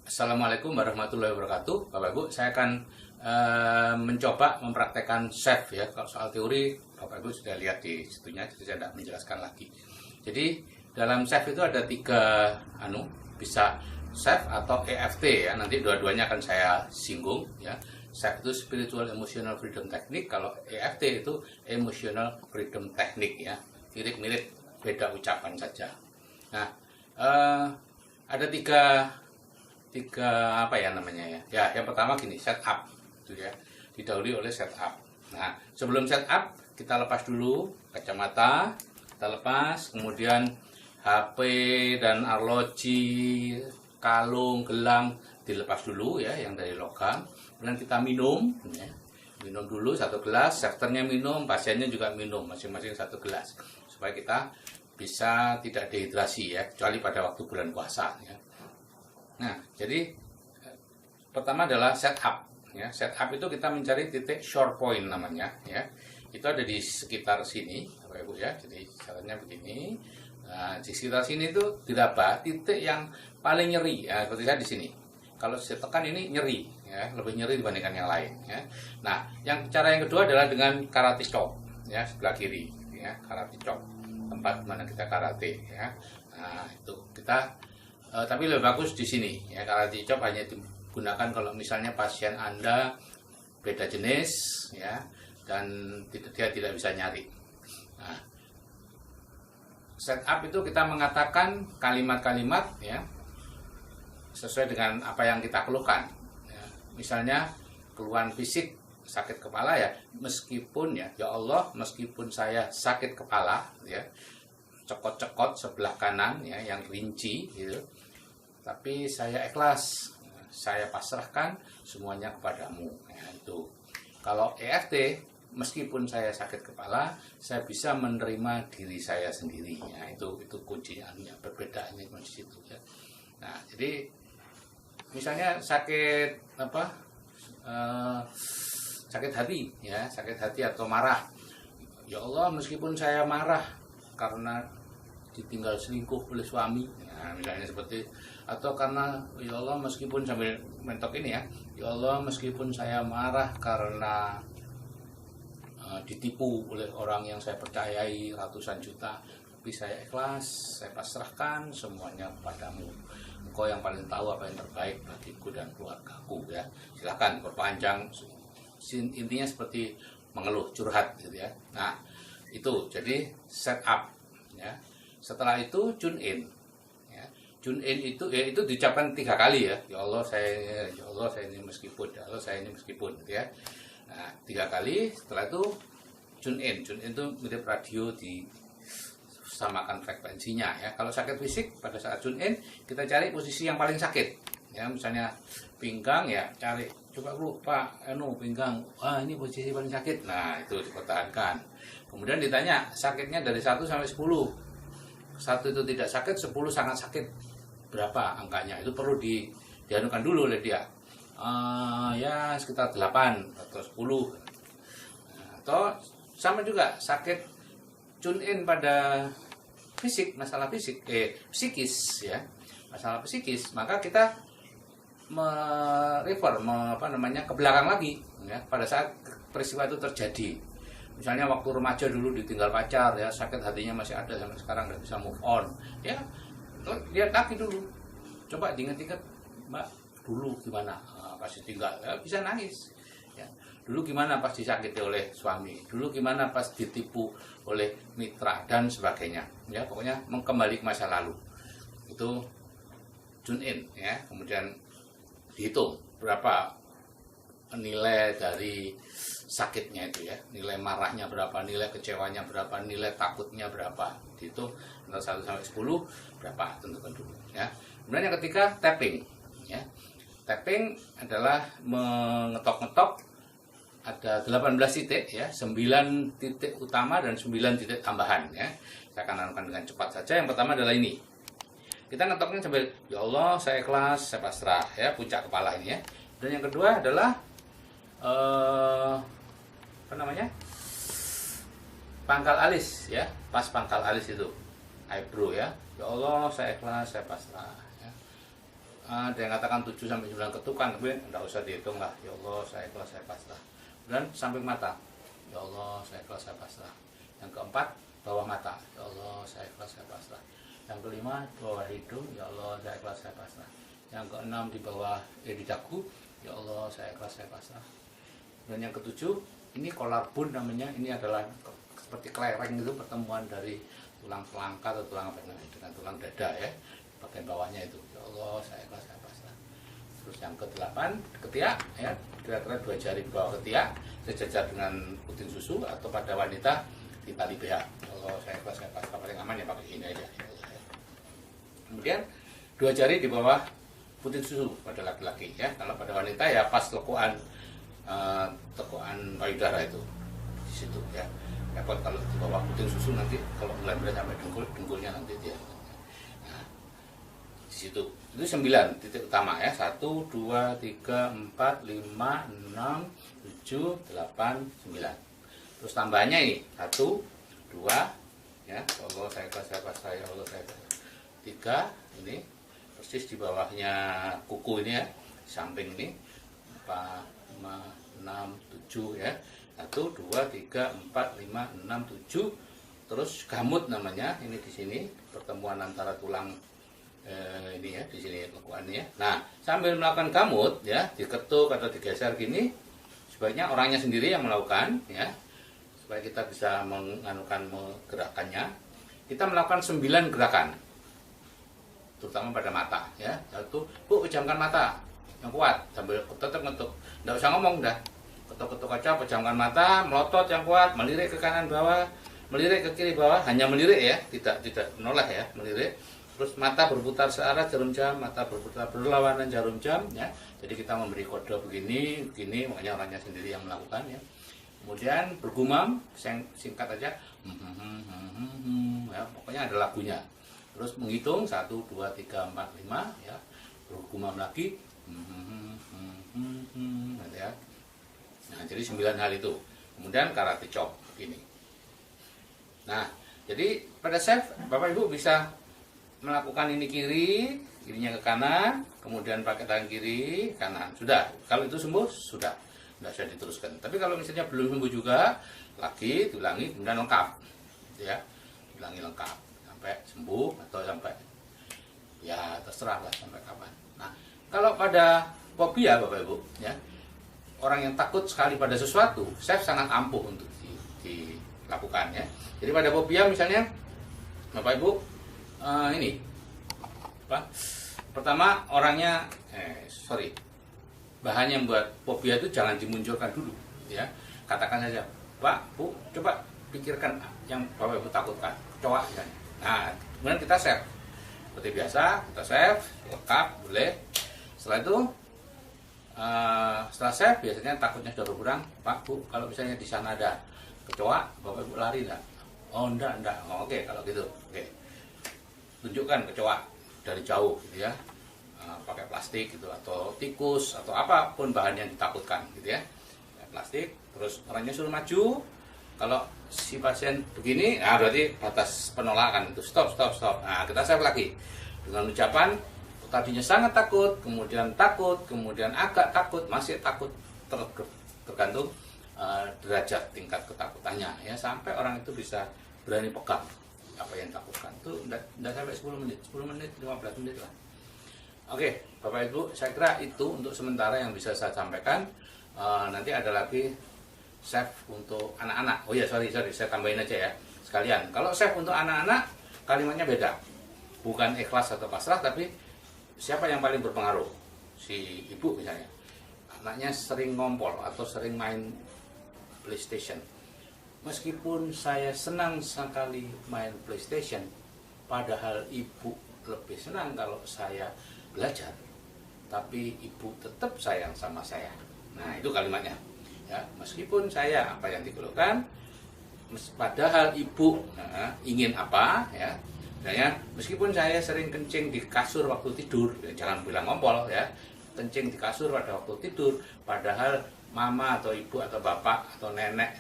Assalamualaikum warahmatullahi wabarakatuh. Bapak Ibu, saya akan mencoba mempraktekkan chef ya. Kalau soal teori, Bapak Ibu sudah lihat di situnya, jadi saya tidak menjelaskan lagi. Jadi dalam chef itu ada tiga bisa chef atau EFT ya. Nanti dua-duanya akan saya singgung ya. Chef itu Spiritual Emotional Freedom Technique, kalau EFT itu Emotional Freedom Technique ya. Mirip-mirip, beda ucapan saja. Nah, ada tiga apa ya namanya ya. Ya, yang pertama gini, setup itu ya. Didahului oleh setup. Nah, sebelum setup kita lepas dulu kacamata, kita lepas, kemudian HP dan arloji, kalung, gelang dilepas dulu ya, yang dari logam. Kemudian kita minum ya. Minum dulu satu gelas, sektornya minum, pasiennya juga minum, masing-masing satu gelas supaya kita bisa tidak dehidrasi ya, kecuali pada waktu bulan puasa ya. Nah, jadi pertama adalah setup ya. Setup itu kita mencari titik short point namanya ya. Itu ada di sekitar sini, Bapak Ibu ya. Jadi caranya begini. Nah, di sekitar sini itu didapat titik yang paling nyeri ya, seperti saya di sini. Kalau saya tekan ini nyeri ya, lebih nyeri dibandingkan yang lain ya. Nah, cara yang kedua adalah dengan karate chop ya, sebelah kiri ya, karate chop. Tempat mana kita karate ya. Nah, itu kita tapi lebih bagus di sini ya. Karate chop hanya digunakan kalau misalnya pasien Anda beda jenis ya, dan dia tidak bisa nyari. Nah, setup itu kita mengatakan kalimat-kalimat ya sesuai dengan apa yang kita keluhkan ya. Misalnya keluhan fisik, sakit kepala ya, meskipun ya Allah, meskipun saya sakit kepala ya, cekot-cekot sebelah kanan ya, yang rinci gitu, tapi saya ikhlas, saya pasrahkan semuanya kepadamu ya. Itu kalau EFT, meskipun saya sakit kepala, saya bisa menerima diri saya sendiri ya. Itu kuncinya, perbedaannya di situ ya. Nah, jadi misalnya sakit sakit hati ya, sakit hati atau marah, ya Allah, meskipun saya marah karena ditinggal selingkuh oleh suami, nah, misalnya seperti, atau karena ya Allah, meskipun sambil mentok ini ya, ya Allah, meskipun saya marah karena ditipu oleh orang yang saya percayai ratusan juta, tapi saya ikhlas, saya pasrahkan semuanya kepadamu. Engkau yang paling tahu apa yang terbaik bagiku dan keluargaku ya. Silakan perpanjang, intinya seperti mengeluh, curhat gitu ya. Nah, itu jadi setup ya. Setelah itu tune in ya. Tune in itu ya, itu diucapkan 3 kali ya. Ya Allah saya ini meskipun, ya Allah saya ini meskipun gitu ya. Nah, 3 kali. Setelah itu tune in itu mirip radio, disamakan frekuensinya ya. Kalau sakit fisik, pada saat tune in kita cari posisi yang paling sakit ya. Misalnya pinggang ya, cari coba dulu Pak pinggang, ini posisi paling sakit. Nah, itu dipertahankan. Kemudian ditanya sakitnya dari 1 sampai 10. 1 itu tidak sakit, 10 sangat sakit, berapa angkanya? Itu perlu dianukan dulu oleh dia. Ya sekitar 8 atau 10. Atau sama juga sakit tune in pada fisik, masalah fisik, psikis ya, masalah psikis, maka kita merefer ke belakang lagi ya, pada saat peristiwa itu terjadi. Misalnya waktu remaja dulu ditinggal pacar ya, sakit hatinya masih ada sampai sekarang, nggak bisa move on ya, lihat lagi dulu, coba diingat-ingat, Mbak, dulu gimana pas ditinggal ya, bisa nangis ya. Dulu gimana pas disakiti oleh suami, dulu gimana pas ditipu oleh mitra dan sebagainya ya. Pokoknya kembali ke masa lalu. Itu tune in ya. Kemudian dihitung berapa nilai dari sakitnya itu ya, nilai marahnya berapa, nilai kecewanya berapa, nilai takutnya berapa, dihitung antara 1 sampai 10 berapa, tentukan dulu ya. Kemudian yang ketiga tapping ya. Tapping adalah mengetok-ngetok, ada 18 titik ya, 9 titik utama dan 9 titik tambahan ya. Saya akan lakukan dengan cepat saja. Yang pertama adalah ini. Kita ngetoknya sambil ya Allah saya ikhlas, saya pasrah ya, puncak kepala ini ya. Dan yang kedua adalah pangkal alis ya, pas pangkal alis itu eyebrow ya. Ya Allah saya ikhlas, saya pasrah ya. ada yang katakan 7 sampai 9 ketukan, tapi tidak usah dihitung lah. Ya Allah, saya ikhlas, saya pasrah. Dan samping mata, ya Allah, saya ikhlas, saya pasrah. Yang keempat, bawah mata, ya Allah, saya ikhlas, saya pasrah. Yang kelima, bawah hidung, ya Allah, saya ikhlas, saya pasrah. Yang keenam, di bawah di dagu, ya Allah, saya ikhlas, saya pasrah. Dan yang ketujuh, ini collarbone namanya, ini adalah seperti kelereng itu, pertemuan dari tulang selangka atau tulang apa dengan tulang dada ya, bagian bawahnya itu. Ya Allah, saya ikhlas, saya pasrah. Terus yang ke-8, ketiak ya, kira-kira 2 jari di bawah ketiak sejajar dengan puting susu, atau pada wanita di tali BH. Ya Allah, saya ikhlas, saya pasrah. Paling aman ya pakai ini aja. Ya Allah, ya. Kemudian 2 jari di bawah puting susu pada laki-laki ya. Kalau pada wanita ya pas tekuan payudara itu di situ ya. Repot kalau di bawah puting susu, nanti kalau mulai sampai dengkulnya nanti dia. Nah, di situ itu 9 titik utama ya. 1, 2, 3, 4, 5, 6, 7, 8, 9. Terus tambahnya ini 1, 2 ya. Allah saya ikhlas, saya pasrah, ya Allah saya pasrah. 3 ini persis di bawahnya kuku ini ya, di samping ini 4, 5, 6, 7 ya. 1, 2, 3, 4, 5, 6, 7. Terus gamut namanya, ini di sini pertemuan antara tulang ini ya, di sini lekuannya. Nah, sambil melakukan gamut ya, diketuk atau digeser gini, sebaiknya orangnya sendiri yang melakukan ya, supaya kita bisa menggerakkannya. Kita melakukan 9 gerakan, terutama pada mata ya. 1, Bu, pejamkan mata yang kuat sambil tetap ngetuk, nggak usah ngomong dah. Ketuk-ketuk aja, pejamkan mata, melotot yang kuat, melirik ke kanan bawah, melirik ke kiri bawah, hanya melirik ya, tidak menoleh ya, melirik. Terus mata berputar searah jarum jam, mata berputar berlawanan jarum jam ya. Jadi kita memberi kode begini, makanya orangnya sendiri yang melakukan ya. Kemudian bergumam, singkat aja, ya, pokoknya ada lagunya. Terus menghitung 1, 2, 3, 4, 5 ya, bergumam lagi, gitu ya. Nah, jadi 9 hal itu. Kemudian karate chop begini. Nah, jadi pada chef Bapak Ibu bisa melakukan ini kiri, kirinya ke kanan, kemudian pakai tangan kiri, kanan. Sudah. Kalau itu sembuh, sudah. Tidak usah diteruskan. Tapi kalau misalnya belum sembuh juga, lagi diulangi, kemudian lengkap. Ya, diulangi lengkap sampai sembuh atau sampai ya terserah lah sampai kapan. Nah, kalau pada fobia Bapak Ibu, ya, orang yang takut sekali pada sesuatu, chef sangat ampuh untuk dilakukan ya. Jadi pada fobia misalnya Bapak Ibu ini apa? Pertama orangnya bahan yang buat fobia itu jangan dimunculkan dulu ya. Katakan saja, Pak, Bu, coba pikirkan yang Bapak Ibu takutkan, kecoa ya. Nah, kemudian kita save. Seperti biasa, kita save, lengkap, boleh. Setelah itu setelah save biasanya takutnya sudah berkurang. Pak, Bu, kalau misalnya di sana ada kecoa, Bapak Ibu lari enggak? Oh, enggak. Oh, oke, kalau gitu. Oke. Tunjukkan kecoa dari jauh gitu ya. Pakai plastik gitu atau tikus atau apapun bahan yang ditakutkan gitu ya. Plastik, terus orangnya suruh maju. Kalau si pasien begini, nah berarti batas penolakan itu stop. Nah, kita save lagi dengan ucapan tadinya sangat takut, kemudian agak takut, masih takut, tergantung derajat tingkat ketakutannya ya, sampai orang itu bisa berani pegang apa yang ditakutkan. Itu tidak sampai 10 menit, 15 menit lah. Oke, Bapak Ibu, saya kira itu untuk sementara yang bisa saya sampaikan. Nanti ada lagi chef untuk anak-anak. Oh ya, sorry, saya tambahin aja ya sekalian. Kalau chef untuk anak-anak, kalimatnya beda, bukan ikhlas atau pasrah, tapi siapa yang paling berpengaruh? Si ibu misalnya, anaknya sering ngompol atau sering main PlayStation. Meskipun saya senang sekali main PlayStation, padahal ibu lebih senang kalau saya belajar, tapi ibu tetap sayang sama saya. Nah, itu kalimatnya. Ya, meskipun saya apa yang dikeluhkan, padahal ibu ingin apa ya. Misalnya, meskipun saya sering kencing di kasur waktu tidur, ya, jangan bilang ngompol ya, kencing di kasur pada waktu tidur, padahal mama atau ibu atau bapak atau nenek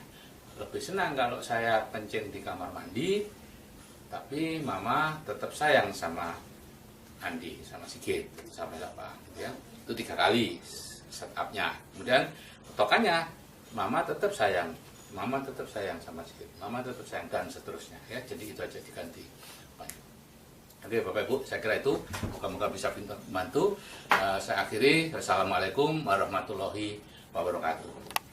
lebih senang kalau saya kencing di kamar mandi, tapi mama tetap sayang sama Andi sama Sigit sama siapa ya. Itu 3 kali setupnya. Kemudian tokannya mama tetap sayang sama Sigit, mama tetap sayang, dan seterusnya ya. Jadi itu aja diganti. Oke Bapak Ibu, saya kira itu moga-moga bisa membantu. Saya akhiri. Wassalamualaikum warahmatullahi wabarakatuh.